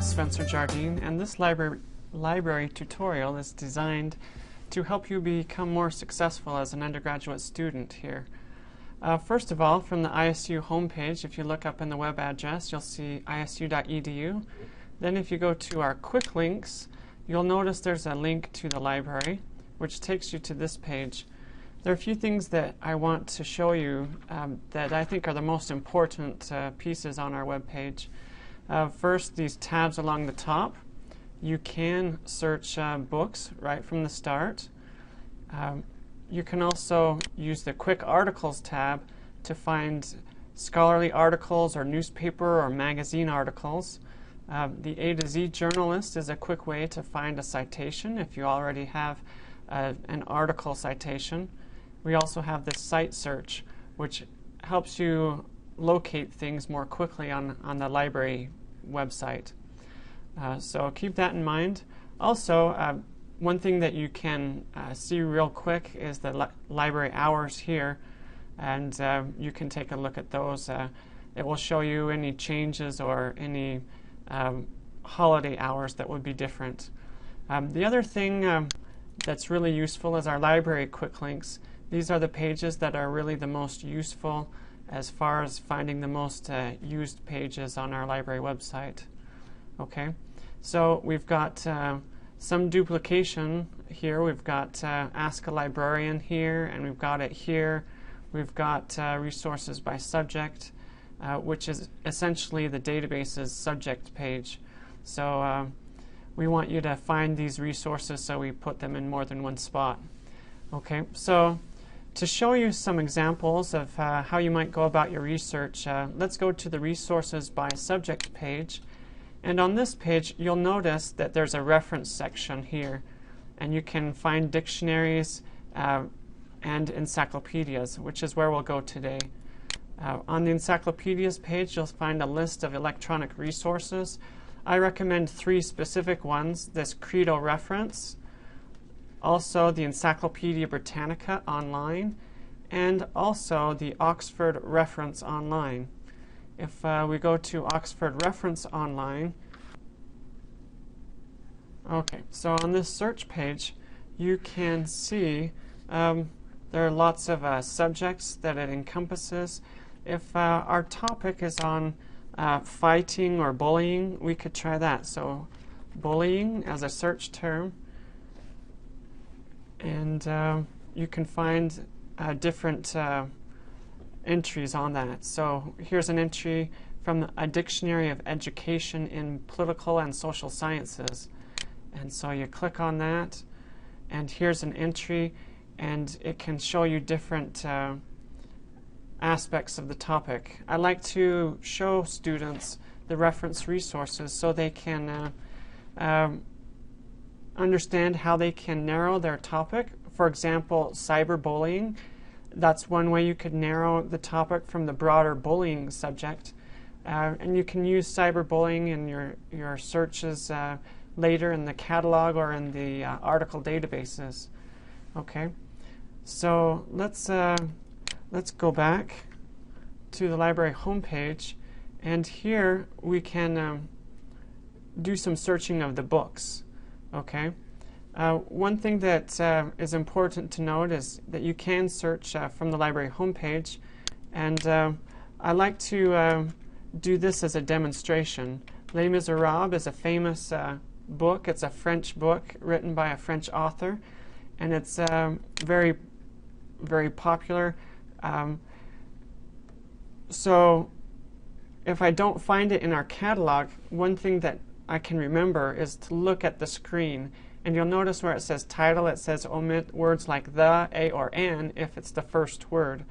is Spencer Jardine, and this library tutorial is designed to help you become more successful as an undergraduate student here. First of all, from the ISU homepage, if you look up in the web address, you'll see isu.edu. Then if you go to our quick links, you'll notice there's a link to the library, which takes you to this page. There are a few things that I want to show you that I think are the most important pieces on our web page. First, these tabs along the top. You can search books right from the start. You can also use the Quick Articles tab to find scholarly articles or newspaper or magazine articles. The A to Z Journalist is a quick way to find a citation if you already have an article citation. We also have this site search, which helps you locate things more quickly on the library website. So keep that in mind. Also, one thing that you can see real quick is the library hours here, and you can take a look at those. It will show you any changes or any holiday hours that would be different. The other thing that's really useful is our library quick links. These are the pages that are really the most useful as far as finding the most used pages on our library website. Okay, so we've got some duplication here. We've got Ask a Librarian here, and we've got it here. We've got resources by subject, which is essentially the database's subject page. So we want you to find these resources, so we put them in more than one spot. Okay, so to show you some examples of how you might go about your research, let's go to the Resources by Subject page. And on this page, you'll notice that there's a reference section here, and you can find dictionaries and encyclopedias, which is where we'll go today. On the encyclopedias page, you'll find a list of electronic resources. I recommend 3 specific ones: this Credo reference, also the Encyclopedia Britannica online, and also the Oxford Reference online. If we go to Oxford Reference online, okay, so on this search page, you can see there are lots of subjects that it encompasses. If our topic is on fighting or bullying, we could try that. So bullying as a search term, and you can find different entries on that. So here's an entry from a Dictionary of Education in Political and Social Sciences. And so you click on that, and here's an entry, and it can show you different aspects of the topic. I like to show students the reference resources so they can understand how they can narrow their topic. For example, cyberbullying. That's one way you could narrow the topic from the broader bullying subject. And you can use cyberbullying in your searches later in the catalog or in the article databases. Okay, so let's go back to the library homepage, and here we can do some searching of the books. Okay. One thing that is important to note is that you can search from the library homepage, and I like to do this as a demonstration. Les Miserables is a famous book. It's a French book written by a French author, and it's very, very popular. So if I don't find it in our catalog, one thing that I can remember is to look at the screen. And you'll notice where it says title, it says omit words like the, a, or an if it's the first word.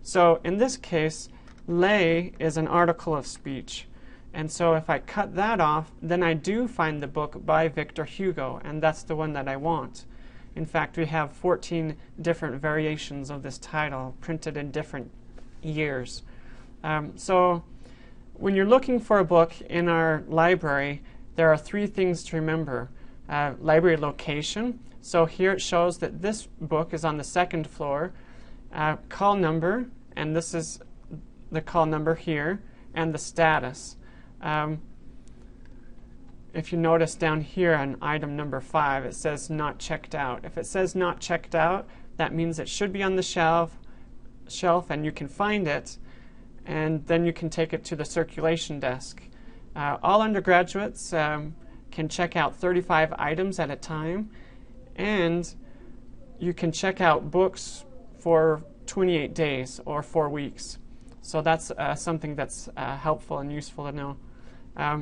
So in this case, les is an article of speech. And so if I cut that off, then I do find the book by Victor Hugo, and that's the one that I want. In fact, we have 14 different variations of this title printed in different years. So when you're looking for a book in our library, there are 3 things to remember. Library location. So here it shows that this book is on the 2nd floor. Call number, and this is the call number here, and the status. if you notice down here on item number 5, it says not checked out. If it says not checked out, that means it should be on the shelf and you can find it, and then you can take it to the circulation desk. All undergraduates can check out 35 items at a time, and you can check out books for 28 days or 4 weeks. So that's something that's helpful and useful to know.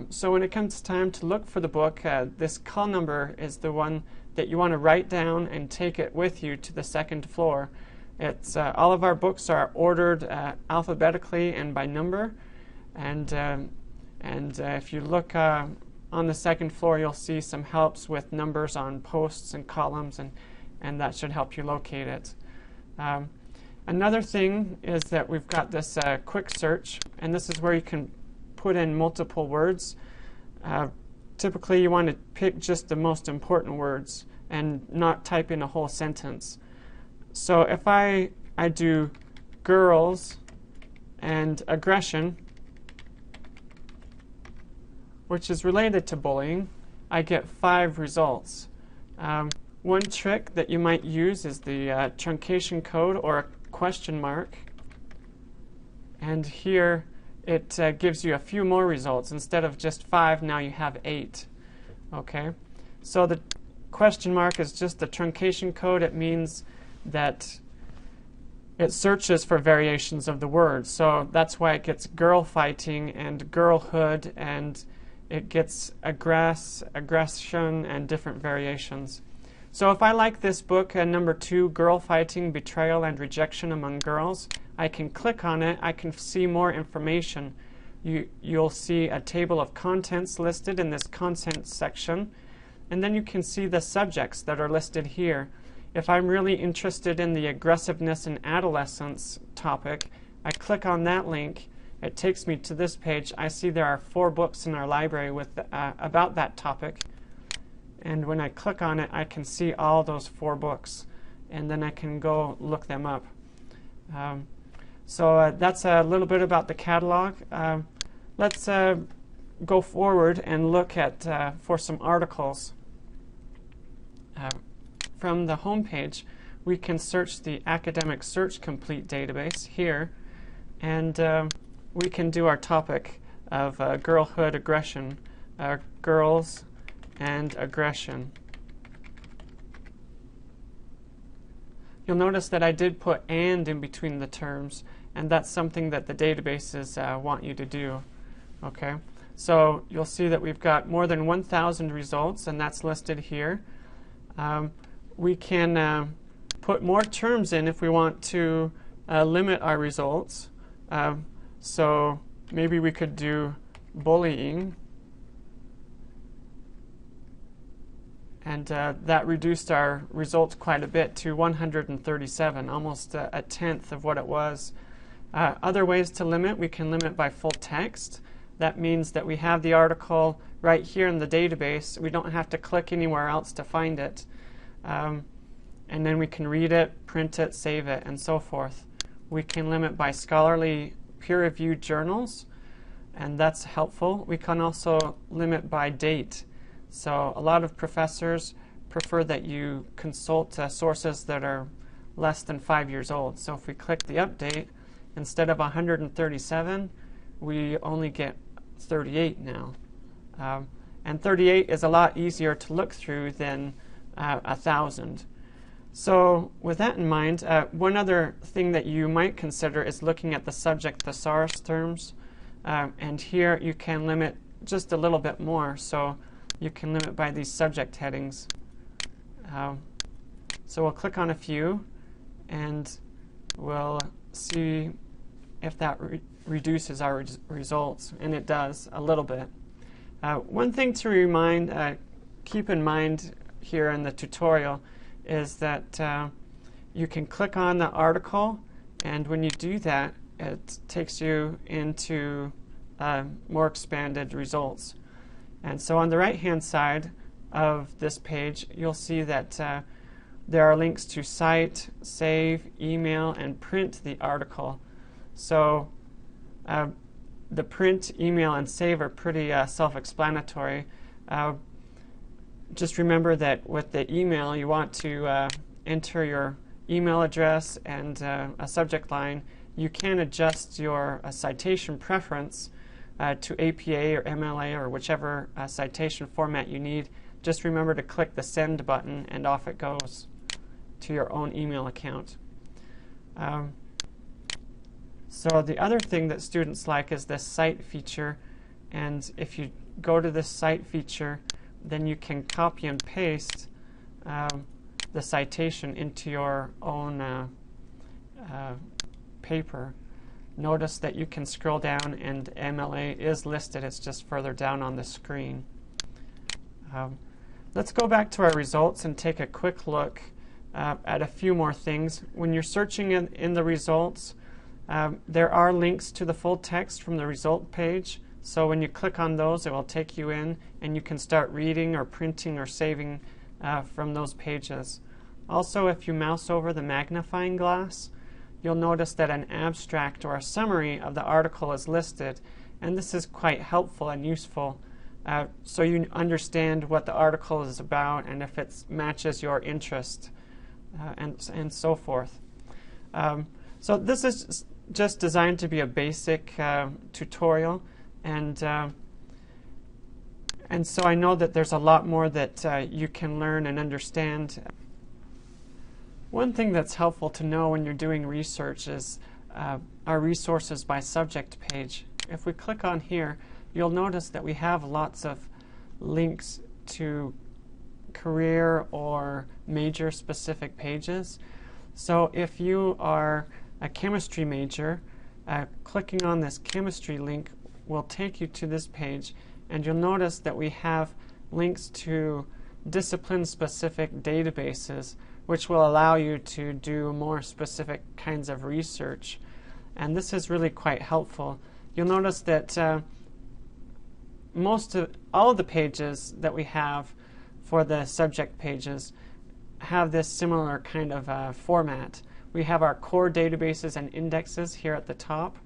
So when it comes time to look for the book, this call number is the one that you want to write down and take it with you to the second floor. It's all of our books are ordered alphabetically and by number, and if you look on the second floor, you'll see some helps with numbers on posts and columns, and that should help you locate it. Another thing is that we've got this quick search, and this is where you can put in multiple words. Typically, you want to pick just the most important words and not type in a whole sentence. So if I do girls and aggression, which is related to bullying, I get 5 results. One trick that you might use is the truncation code or a question mark. And here it gives you a few more results. Instead of just 5, now you have 8. Okay? So the question mark is just the truncation code. It means that it searches for variations of the word. So that's why it gets girl fighting and girlhood, and it gets aggression and different variations. So if I like this book, number 2, Girl Fighting, Betrayal and Rejection Among Girls, I can click on it. I can see more information. You'll see a table of contents listed in this contents section, and then you can see the subjects that are listed here. If I'm really interested in the aggressiveness in adolescence topic, I click on that link. It takes me to this page. I see there are 4 books in our library with about that topic. And when I click on it, I can see all those 4 books. And then I can go look them up. So that's a little bit about the catalog. Let's go forward and look at for some articles. From the home page, we can search the Academic Search Complete database here, and we can do our topic of girlhood aggression, girls and aggression. You'll notice that I did put "and" in between the terms, and that's something that the databases want you to do. Okay, so you'll see that we've got more than 1,000 results, and that's listed here. We can put more terms in if we want to limit our results. So maybe we could do bullying, and that reduced our results quite a bit to 137, almost a tenth of what it was. Other ways to limit, we can limit by full text. That means that we have the article right here in the database. We don't have to click anywhere else to find it. And then we can read it, print it, save it, and so forth. We can limit by scholarly peer-reviewed journals, and that's helpful. We can also limit by date. So a lot of professors prefer that you consult sources that are less than 5 years old. So if we click the update, instead of 137, we only get 38 now. And 38 is a lot easier to look through than 1,000. So with that in mind, one other thing that you might consider is looking at the subject thesaurus terms. And here you can limit just a little bit more. So you can limit by these subject headings. So we'll click on a few, and we'll see if that reduces our results. And it does a little bit. One thing to keep in mind here in the tutorial is that you can click on the article, and when you do that, it takes you into more expanded results. And so on the right-hand side of this page, you'll see that there are links to cite, save, email, and print the article. So the print, email, and save are pretty self-explanatory. Just remember that with the email, you want to enter your email address and a subject line. You can adjust your citation preference to APA or MLA or whichever citation format you need. Just remember to click the send button and off it goes to your own email account. So the other thing that students like is this cite feature, and if you go to this cite feature, then you can copy and paste the citation into your own paper. Notice that you can scroll down and MLA is listed. It's just further down on the screen. Let's go back to our results and take a quick look at a few more things. When you're searching in the results, there are links to the full text from the result page. So when you click on those, it will take you in, and you can start reading or printing or saving from those pages. Also, if you mouse over the magnifying glass, you'll notice that an abstract or a summary of the article is listed, and this is quite helpful and useful so you understand what the article is about and if it matches your interest and so forth. So this is just designed to be a basic tutorial, and so I know that there's a lot more that you can learn and understand. One thing that's helpful to know when you're doing research is our resources by subject page. If we click on here, you'll notice that we have lots of links to career or major specific pages. So if you are a chemistry major, clicking on this chemistry link will take you to this page, and you'll notice that we have links to discipline-specific databases which will allow you to do more specific kinds of research. And this is really quite helpful. You'll notice that all of the pages that we have for the subject pages have this similar kind of format. We have our core databases and indexes here at the top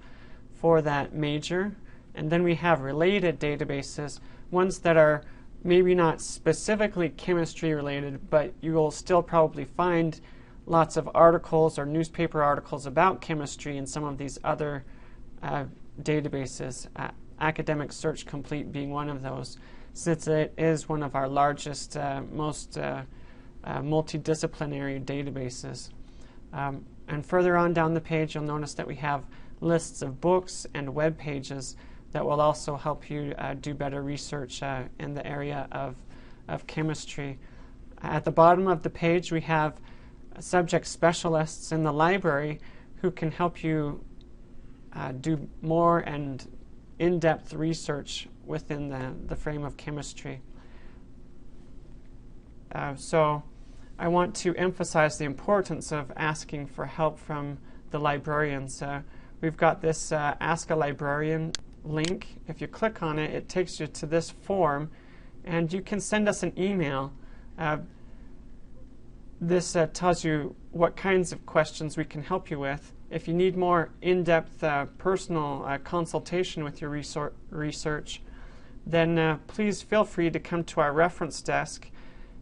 for that major, and then we have related databases, ones that are maybe not specifically chemistry related, but you will still probably find lots of articles or newspaper articles about chemistry in some of these other databases, Academic Search Complete being one of those, since it is one of our largest, most multidisciplinary databases. And further on down the page, you'll notice that we have lists of books and web pages that will also help you do better research in the area of chemistry. At the bottom of the page, we have subject specialists in the library who can help you do more and in-depth research within the frame of chemistry. So I want to emphasize the importance of asking for help from the librarians. We've got this Ask a Librarian link. If you click on it, it takes you to this form, and you can send us an email. This tells you what kinds of questions we can help you with. If you need more in-depth personal consultation with your research, then please feel free to come to our reference desk,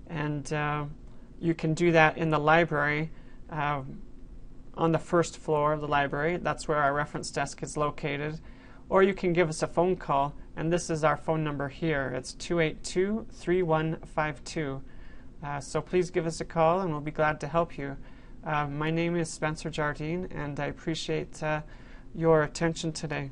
and you can do that in the library on the first floor of the library. That's where our reference desk is located. Or you can give us a phone call, and this is our phone number here. It's 282-3152. So please give us a call, and we'll be glad to help you. My name is Spencer Jardine, and I appreciate your attention today.